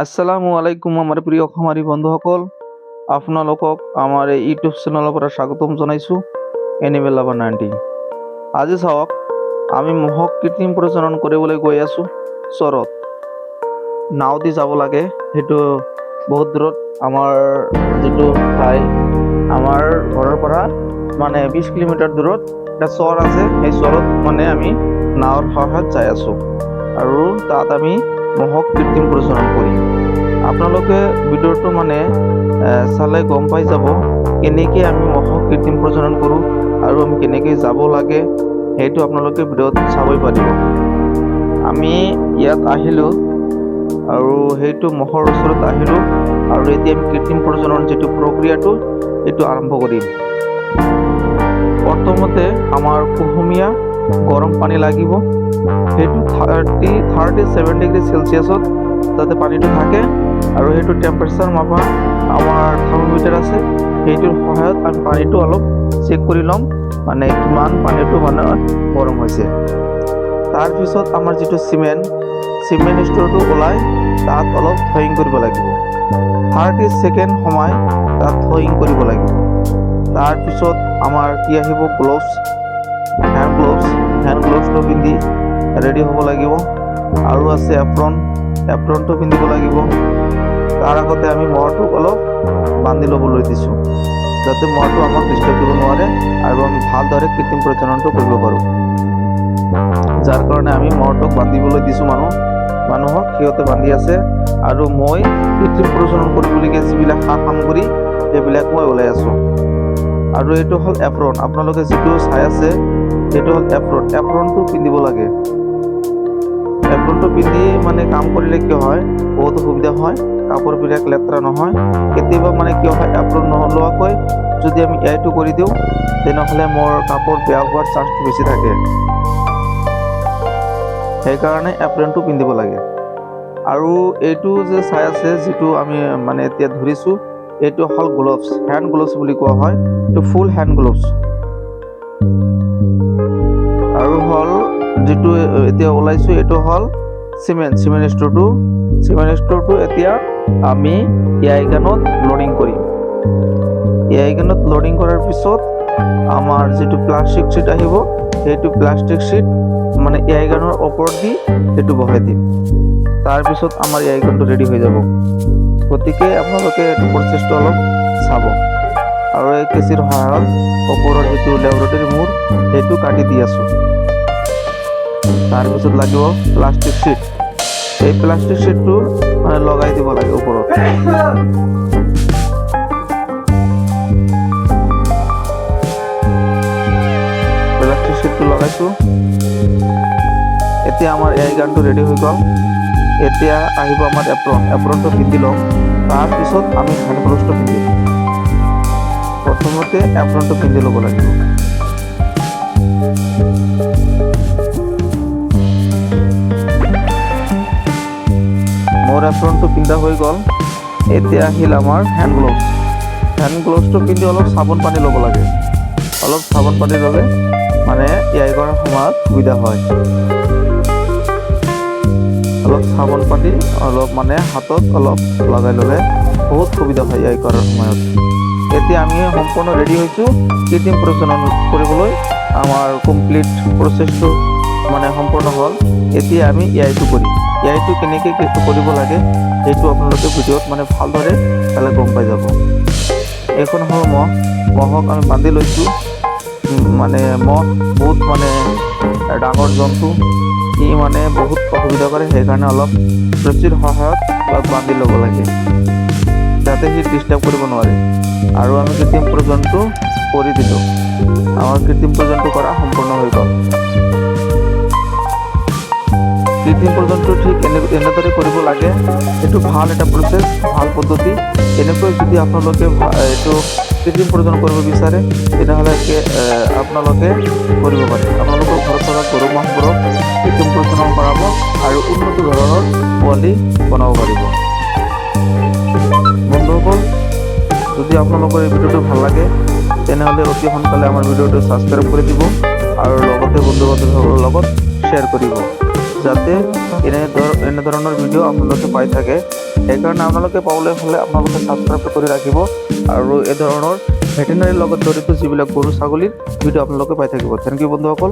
আসসালামু আলাইকুম আমাৰ প্ৰিয় খামাৰী বন্ধুসকল, আপোনালোকক আমাৰ এই ইউটিউব চেনেলৰ পৰা স্বাগতম জনাইছোঁ। Animal lover 19। আজি চাওক, আমি মহক কৃত্ৰিম প্ৰজনন কৰিবলৈ গৈ আছোঁ চৰত। নাও দি যাব লাগে, সেইটো বহুত দূৰত। আমাৰ যিটো ঠাই, আমাৰ ঘৰৰ পৰা মানে 20 কিলোমিটাৰ দূৰত এটা চৰ আছে। সেই চৰত মানে আমি নাৱৰ সহায়ত যাই আছোঁ আৰু তাত আমি মহক কৃত্ৰিম প্ৰজনন কৰিম। আপোনালোকে ভিডিঅ'টো মানে চালে গম পাই যাব কেনেকৈ আমি মহক কৃত্ৰিম প্ৰজনন কৰোঁ আৰু আমি কেনেকৈ যাব লাগে, সেইটো আপোনালোকে ভিডিঅ'ত চাবই পাৰিব। আমি ইয়াত আহিলোঁ আৰু সেইটো মহৰ ওচৰত আহিলোঁ আৰু এতিয়া আমি কৃত্ৰিম প্ৰজননৰ যিটো প্ৰক্ৰিয়াটো সেইটো আৰম্ভ কৰিম। প্ৰথমতে আমাৰ কুহুমীয়া গৰম পানী লাগিব। সেইটো 37 ডিগ্ৰী চেলচিয়াছত যাতে পানীটো থাকে আৰু সেইটো টেম্পাৰেচাৰ মাপা আমাৰ থাৰ্মোমিটাৰ আছে, সেইটোৰ সহায়ত আমি পানীটো অলপ চেক কৰি ল'ম, মানে কিমান পানীটো মানে গৰম হৈছে। তাৰপিছত আমাৰ যিটো চিমেণ্ট ষ্ট'ৰটো ওলাই তাত অলপ থয়িং কৰিব লাগিব। 30 ছেকেণ্ড সময় তাত থয়িং কৰিব লাগিব। তাৰপিছত আমাৰ কি আহিব, হেণ্ড গ্লোভছটো পিন্ধি ৰেডি হ'ব লাগিব। আৰু আছে এপ্ৰনটো পিন্ধিব লাগিব। তাৰ আগতে আমি মহটোক অলপ বান্ধি ল'বলৈ দিছোঁ, যাতে মহটো আমাক ডিষ্টাৰ্ব দিব নোৱাৰে আৰু আমি ভালদৰে কৃত্ৰিম প্ৰজননটো কৰিব পাৰোঁ। যাৰ কাৰণে আমি মহটোক বান্ধিবলৈ দিছোঁ, মানুহক সিহঁতে বান্ধি আছে আৰু মই কৃত্ৰিম প্ৰজনন কৰিবলগীয়া যিবিলাক সা সামগ্ৰী সেইবিলাক মই ওলাই আছোঁ। আৰু এইটো হ'ল এপ্ৰন, আপোনালোকে যিটো চাই আছে সেইটো হ'ল এপ্ৰনটো পিন্ধিব লাগে। এপ্ৰনটো পিন্ধি মানে কাম কৰিলে কি হয়, বহুত সুবিধা হয়, কাপোৰবিলাক লেতেৰা নহয়। কেতিয়াবা মানে কি হয়, এপ্ৰন নোলোৱাকৈ যদি আমি এইটো কৰি দিওঁ তেনেহ'লে মোৰ কাপোৰ বেয়া হোৱাৰ চান্সটো বেছি থাকে। সেইকাৰণে এপ্ৰনটো পিন্ধিব লাগে। আৰু এইটো যে চাই আছে, যিটো আমি মানে এতিয়া ধৰিছোঁ, এইটো হ'ল হেণ্ড গ্লোভছ বুলি কোৱা হয়। এইটো ফুল হেণ্ড গ্লোভছ। আৰু হ'ল যিটো এতিয়া ওলাইছোঁ, এইটো হ'ল চিমেণ্ট ষ্ট'ৰটো এতিয়া আমি এয়াইগানত লোডিং কৰিম। এয়াইগানত লোডিং কৰাৰ পিছত আমাৰ যিটো প্লাষ্টিক শ্বিট আহিব, সেইটো প্লাষ্টিক শ্বিট মানে এয়াইগানৰ ওপৰত দি সেইটো বহাই দিম। তাৰপিছত আমাৰ এয়াইগানটো ৰেডি হৈ যাব। গতিকে আপোনালোকে এইটো প্ৰচেছটো অলপ চাব। আৰু এই কেঁচিৰ সহায়ত ওপৰৰ যিটো লেবৰেটৰী মূৰ সেইটো কাটি দি আছোঁ। তাৰপিছত লাগিব প্লাষ্টিক শ্বিট। এই প্লাষ্টিক শ্বিটটো মানে লগাই দিব লাগে ওপৰত। প্লাষ্টিক শ্বিটটো লগাইছোঁ। এতিয়া আমাৰ এয়াইগানটো ৰেডি হৈ গ'ল। এতিয়া আহিব আমাৰ এপ্ৰনটো পিন্ধি ল'ম। তাৰপিছত আমি হেণ্ড গ্লোভছটো পিন্ধিম। প্ৰথমতে এপ্ৰনটো পিন্ধি ল'ব লাগিব। মোৰ এপ্ৰনটো পিন্ধা হৈ গ'ল। এতিয়া আহিল আমাৰ হেণ্ড গ্লোভছটো পিন্ধি অলপ চাবোন পানী ল'ব লাগে। অলপ চাবোন পানী ল'লে মানে এয়াই কৰাৰ সময়ত সুবিধা হয়। অলপ চাবোন পানী অলপ মানে হাতত অলপ লগাই ল'লে বহুত সুবিধা হয় এয়াই কৰাৰ সময়ত। এতিয়া আমি সম্পূৰ্ণ ৰেডি হৈছোঁ কৃত্ৰিম প্ৰজনন কৰিবলৈ। আমাৰ কমপ্লিট প্ৰচেছটো মানে সম্পূৰ্ণ হ'ল। এতিয়া আমি এয়াইটো কৰিম। এয়াইটো কেনেকৈ কৰিব লাগে সেইটো আপোনালোকে ভিডিঅ'ত মানে ভালদৰে চালে গম পাই যাব। এইখন হ'ল মহক আমি বান্ধি লৈছোঁ। মানে মহ বহুত মানে ডাঙৰ জন্তু, ই মানে বহুত অসুবিধা কৰে। সেইকাৰণে অলপ ৰছীৰ সহায়ত অলপ বান্ধি ল'ব লাগে, যাতে সি ডিষ্টাৰ্ব কৰিব নোৱাৰে। আৰু আমি কৃত্ৰিম প্ৰজননটো কৰি দিলোঁ। আমাৰ কৃত্ৰিম প্ৰজননটো কৰা সম্পূৰ্ণ হৈ গ'ল। কৃত্ৰিম প্ৰজননটো ঠিক এনেদৰে কৰিব লাগে। এইটো ভাল এটা প্ৰচেছ, ভাল পদ্ধতি। এনেকৈ যদি আপোনালোকে এইটো কৃত্ৰিম প্ৰজনন কৰিব বিচাৰে তেনেহ'লে আপোনালোকে কৰিব পাৰে। আপোনালোকৰ ঘৰত থকা গৰু ম'হবোৰক কৃত্ৰিম প্ৰজনন কৰাব আৰু উন্নত ধৰণৰ পোৱালি বনাব পাৰিব। বন্ধুসকল, যদি আপোনালোকৰ এই ভিডিঅ'টো ভাল লাগে তেনেহ'লে অতি সোনকালে আমাৰ ভিডিঅ'টো ছাবস্ক্ৰাইব কৰি দিব আৰু লগতে বন্ধু বান্ধৱীসকলৰ লগত শ্বেয়াৰ কৰিব, যাতে এনে ধৰণৰ ভিডিঅ' আপোনালোকে পাই থাকে। সেইকাৰণে আপোনালোকে পাবলৈ হ'লে আপোনালোকে ছাবস্ক্ৰাইব কৰি ৰাখিব আৰু এই ধৰণৰ ভেটেনাৰীৰ লগত জড়িত যিবিলাক গৰু ছাগলীৰ ভিডিঅ' আপোনালোকে পাই থাকিব। থেংক ইউ বন্ধুসকল।